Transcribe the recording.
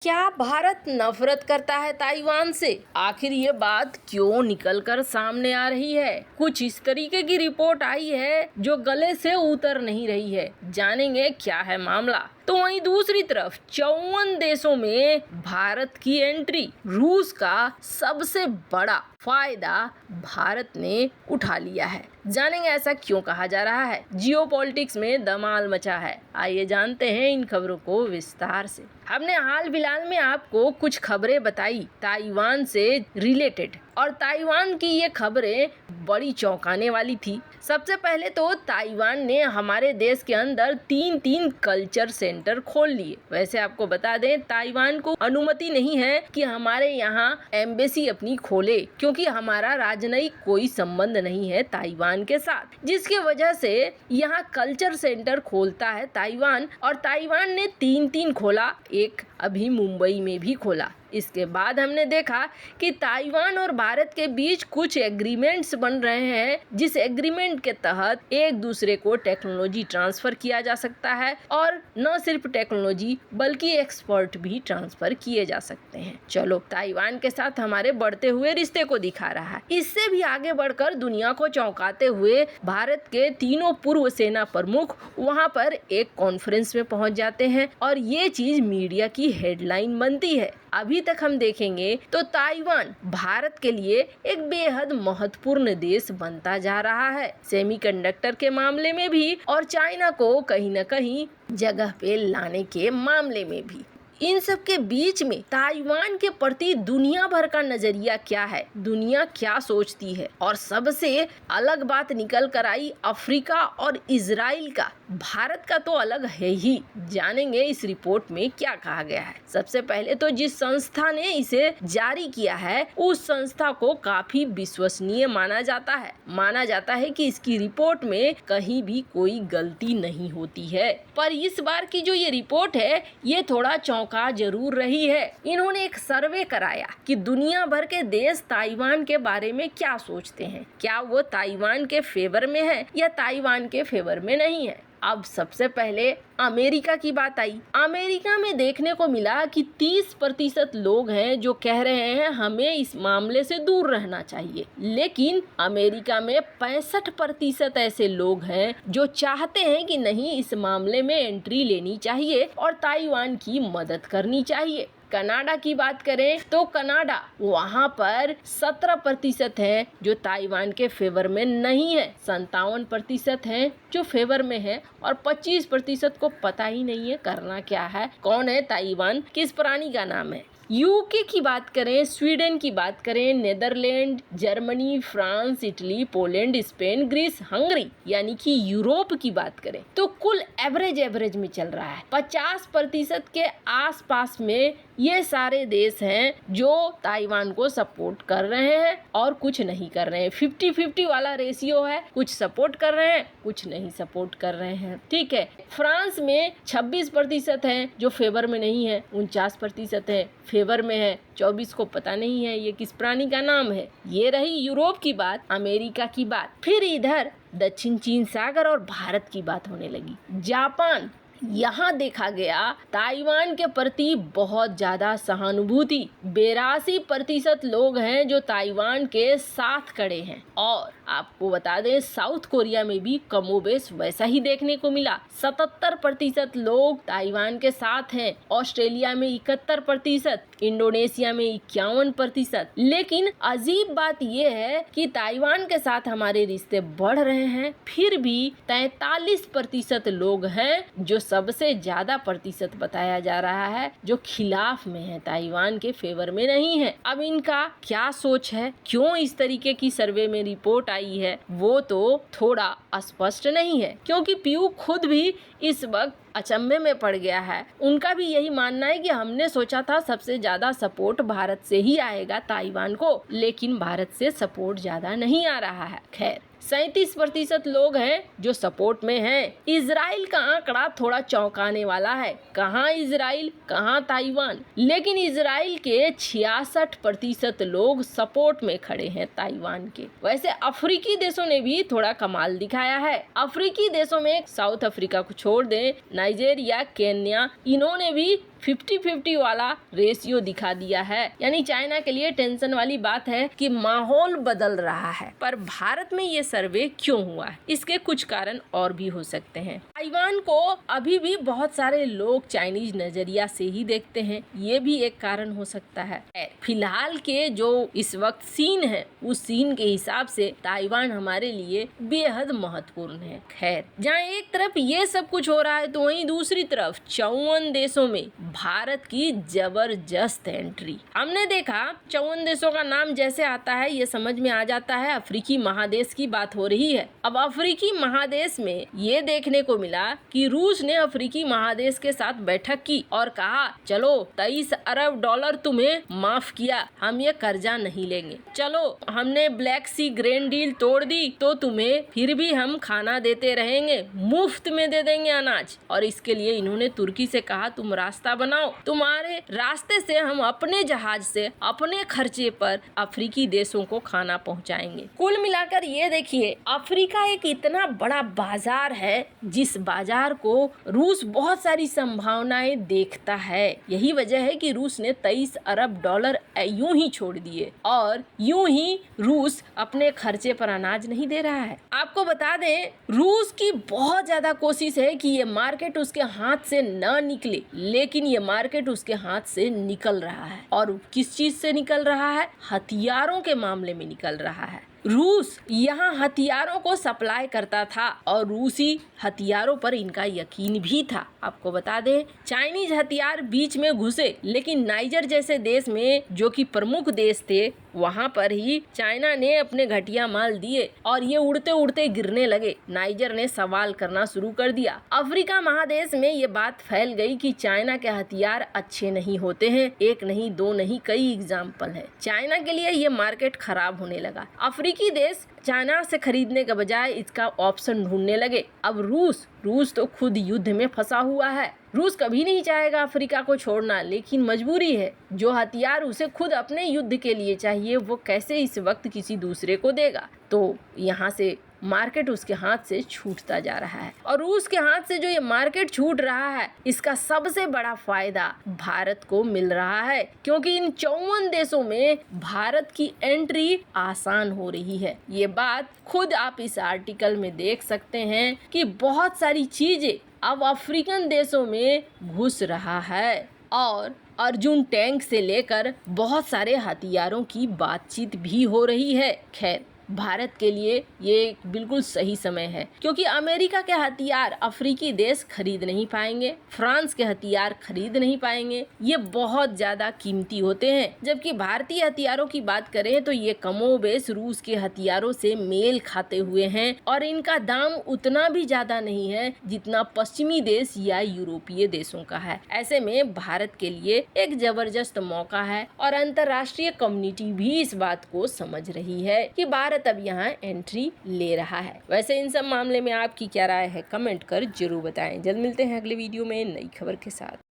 क्या भारत नफरत करता है ताइवान से? आखिर ये बात क्यों निकल कर सामने आ रही है? कुछ इस तरीके की रिपोर्ट आई है जो गले से उतर नहीं रही है। जानेंगे क्या है मामला। तो वहीं दूसरी तरफ 54 देशों में भारत की एंट्री, रूस का सबसे बड़ा फायदा भारत ने उठा लिया है। जानेंगे ऐसा क्यों कहा जा रहा है। जियोपॉलिटिक्स में धमाल मचा है। आइए जानते हैं इन खबरों को विस्तार से। हमने हाल फिलहाल में आपको कुछ खबरें बताई ताइवान से रिलेटेड, और ताइवान की ये खबरें बड़ी चौंकाने वाली थी। सबसे पहले तो ताइवान ने हमारे देश के अंदर तीन कल्चर सेंटर खोल लिए। वैसे आपको बता दें, ताइवान को अनुमति नहीं है कि हमारे यहाँ एम्बेसी अपनी खोले, क्योंकि हमारा राजनयिक कोई संबंध नहीं है ताइवान के साथ, जिसकी वजह से यहाँ कल्चर सेंटर खोलता है ताइवान। और ताइवान ने तीन खोला, एक अभी मुंबई में भी खोला। इसके बाद हमने देखा कि ताइवान और भारत के बीच कुछ एग्रीमेंट्स बन रहे हैं, जिस एग्रीमेंट के तहत एक दूसरे को टेक्नोलॉजी ट्रांसफर किया जा सकता है, और न सिर्फ टेक्नोलॉजी बल्कि एक्सपर्ट भी ट्रांसफर किए जा सकते हैं। चलो, ताइवान के साथ हमारे बढ़ते हुए रिश्ते को दिखा रहा है। इससे भी आगे बढ़कर दुनिया को चौंकाते हुए भारत के तीनों पूर्व सेना प्रमुख वहां पर एक कॉन्फ्रेंस में पहुंच जाते हैं, और ये चीज मीडिया की हेडलाइन बनती है। अभी तक हम देखेंगे तो ताइवान भारत के लिए एक बेहद महत्वपूर्ण देश बनता जा रहा है, सेमीकंडक्टर के मामले में भी और चाइना को कहीं न कहीं जगह पे लाने के मामले में भी। इन सब के बीच में ताइवान के प्रति दुनिया भर का नजरिया क्या है, दुनिया क्या सोचती है, और सबसे अलग बात निकल कर आई अफ्रीका और इजराइल का। भारत का तो अलग है ही। जानेंगे इस रिपोर्ट में क्या कहा गया है। सबसे पहले तो जिस संस्था ने इसे जारी किया है, उस संस्था को काफी विश्वसनीय माना जाता है कि इसकी रिपोर्ट में कहीं भी कोई गलती नहीं होती है। पर इस बार की जो ये रिपोर्ट है, ये थोड़ा का जरूर रही है। इन्होंने एक सर्वे कराया कि दुनिया भर के देश ताइवान के बारे में क्या सोचते हैं, क्या वो ताइवान के फेवर में है या ताइवान के फेवर में नहीं है। अब सबसे पहले अमेरिका की बात आई। अमेरिका में देखने को मिला कि 30% लोग हैं जो कह रहे हैं हमें इस मामले से दूर रहना चाहिए, लेकिन अमेरिका में 65% ऐसे लोग हैं जो चाहते हैं कि नहीं, इस मामले में एंट्री लेनी चाहिए और ताइवान की मदद करनी चाहिए। कनाडा की बात करें तो कनाडा, वहाँ पर 17% है जो ताइवान के फेवर में नहीं है, 57% है जो फेवर में है, और 25% को पता ही नहीं है करना क्या है, कौन है ताइवान, किस प्राणी का नाम है। यूके की बात करें, स्वीडन की बात करें, Netherland, Germany, France, Italy, Poland, Spain, Greece, Hungary, यानी कि यूरोप की बात करें तो कुल एवरेज में चल रहा है। 50% के आसपास में ये सारे देश हैं जो ताइवान को सपोर्ट कर रहे हैं और कुछ नहीं कर रहे हैं। 50-50 वाला रेशियो है, कुछ सपोर्ट कर रहे हैं, कुछ नहीं सपोर्ट कर रहे हैं। ठीक है, फ्रांस में 26% है जो फेवर में नहीं है, 49% है फेवर में है, 24 को पता नहीं है ये किस प्राणी का नाम है। ये रही यूरोप की बात, अमेरिका की बात। फिर इधर दक्षिण चीन सागर और भारत की बात होने लगी। जापान, यहाँ देखा गया ताइवान के प्रति बहुत ज्यादा सहानुभूति। 82% लोग हैं जो ताइवान के साथ खड़े हैं, और आपको बता दें साउथ कोरिया में भी कमोबेश वैसा ही देखने को मिला। 77% लोग ताइवान के साथ हैं, ऑस्ट्रेलिया में 71%, इंडोनेशिया में 51%। लेकिन अजीब बात यह है कि ताइवान के साथ हमारे रिश्ते बढ़ रहे हैं, फिर भी 43% लोग हैं जो सबसे ज्यादा प्रतिशत बताया जा रहा है जो खिलाफ में है, ताइवान के फेवर में नहीं है। अब इनका क्या सोच है, क्यों इस तरीके की सर्वे में रिपोर्ट आई है, वो तो थोड़ा स्पष्ट नहीं है, क्योंकि पीयू खुद भी इस वक्त अचंभे में पड़ गया है। उनका भी यही मानना है कि हमने सोचा था सबसे ज्यादा सपोर्ट भारत से ही आएगा ताइवान को, लेकिन भारत से सपोर्ट ज्यादा नहीं आ रहा है। खैर, 37% लोग हैं जो सपोर्ट में हैं। इजराइल का आंकड़ा थोड़ा चौंकाने वाला है, कहाँ इजराइल कहाँ ताइवान, लेकिन इजराइल के 66% लोग सपोर्ट में खड़े हैं ताइवान के। वैसे अफ्रीकी देशों ने भी थोड़ा कमाल दिखाया है। अफ्रीकी देशों में साउथ अफ्रीका को छोड़ दें, नाइजीरिया, केन्या, इन्होंने भी 50-50 वाला रेशियो दिखा दिया है। यानी चाइना के लिए टेंशन वाली बात है कि माहौल बदल रहा है। पर भारत में ये सर्वे क्यों हुआ है, इसके कुछ कारण और भी हो सकते हैं। ताइवान को अभी भी बहुत सारे लोग चाइनीज नजरिया से ही देखते हैं, ये भी एक कारण हो सकता है। फिलहाल के जो इस वक्त सीन है, उस सीन के हिसाब से ताइवान हमारे लिए बेहद महत्वपूर्ण है। खैर, जहाँ एक तरफ ये सब कुछ हो रहा है तो वहीं दूसरी तरफ 54 देशों में भारत की जबरदस्त एंट्री। हमने देखा 54 देशों का नाम जैसे आता है ये समझ में आ जाता है अफ्रीकी महादेश की बात हो रही है। अब अफ्रीकी महादेश में ये देखने को मिला कि रूस ने अफ्रीकी महादेश के साथ बैठक की और कहा चलो 23 अरब डॉलर तुम्हें माफ किया, हम ये कर्जा नहीं लेंगे। चलो हमने ब्लैक सी ग्रेन डील तोड़ दी तो तुम्हें फिर भी हम खाना देते रहेंगे, मुफ्त में दे देंगे अनाज। और इसके लिए इन्होंने तुर्की से कहा तुम रास्ता बनाओ, तुम्हारे रास्ते से हम अपने जहाज से अपने खर्चे पर अफ्रीकी देशों को खाना पहुंचाएंगे। कुल मिलाकर ये देखिए, अफ्रीका एक इतना बड़ा बाजार है जिस बाजार को रूस बहुत सारी संभावनाएं देखता है। यही वजह है कि रूस ने 23 अरब डॉलर यूं ही छोड़ दिए और यूं ही रूस अपने खर्चे पर अनाज नहीं दे रहा है। आपको बता दें, रूस की बहुत ज्यादा कोशिश है कि ये मार्केट उसके हाथ से न निकले, लेकिन ये मार्केट उसके हाथ से निकल रहा है। और किस चीज से निकल रहा है? हथियारों के मामले में निकल रहा है। रूस यहाँ हथियारों को सप्लाई करता था और रूसी हथियारों पर इनका यकीन भी था। आपको बता दें, चाइनीज हथियार बीच में घुसे, लेकिन नाइजर जैसे देश में जो कि प्रमुख देश थे, वहाँ पर ही चाइना ने अपने घटिया माल दिए और ये उड़ते उड़ते गिरने लगे। नाइजर ने सवाल करना शुरू कर दिया। अफ्रीका महादेश में ये बात फैल गई कि चाइना के हथियार अच्छे नहीं होते हैं। एक नहीं, दो नहीं, कई एग्जाम्पल है। चाइना के लिए ये मार्केट खराब होने लगा। अफ्रीकी देश चाइना से खरीदने के बजाय इसका ऑप्शन ढूंढने लगे। अब रूस तो खुद युद्ध में फंसा हुआ है। रूस कभी नहीं चाहेगा अफ्रीका को छोड़ना, लेकिन मजबूरी है। जो हथियार उसे खुद अपने युद्ध के लिए चाहिए वो कैसे इस वक्त किसी दूसरे को देगा। तो यहाँ से मार्केट उसके हाथ से छूटता जा रहा है और रूस के हाथ से जो ये मार्केट छूट रहा है, इसका सबसे बड़ा फायदा भारत को मिल रहा है, क्योंकि इन 54 देशों में भारत की एंट्री आसान हो रही है। ये बात खुद आप इस आर्टिकल में देख सकते हैं कि बहुत सारी चीजें अब अफ्रीकन देशों में घुस रहा है और अर्जुन टैंक से लेकर बहुत सारे हथियारों की बातचीत भी हो रही है। खैर, भारत के लिए ये बिल्कुल सही समय है, क्योंकि अमेरिका के हथियार अफ्रीकी देश खरीद नहीं पाएंगे, फ्रांस के हथियार खरीद नहीं पाएंगे, ये बहुत ज़्यादा कीमती होते हैं। जबकि भारतीय हथियारों की बात करें तो ये कमोबेश रूस के हथियारों से मेल खाते हुए हैं और इनका दाम उतना भी ज़्यादा नहीं है जितना पश्चिमी देश या यूरोपीय देशों का है। ऐसे में भारत के लिए एक जबरदस्त मौका है और अंतर्राष्ट्रीय कम्युनिटी भी इस बात को समझ रही है कि भारत अब यहाँ एंट्री ले रहा है। वैसे इन सब मामले में आपकी क्या राय है, कमेंट कर जरूर बताएं। जल्द मिलते हैं अगले वीडियो में नई खबर के साथ।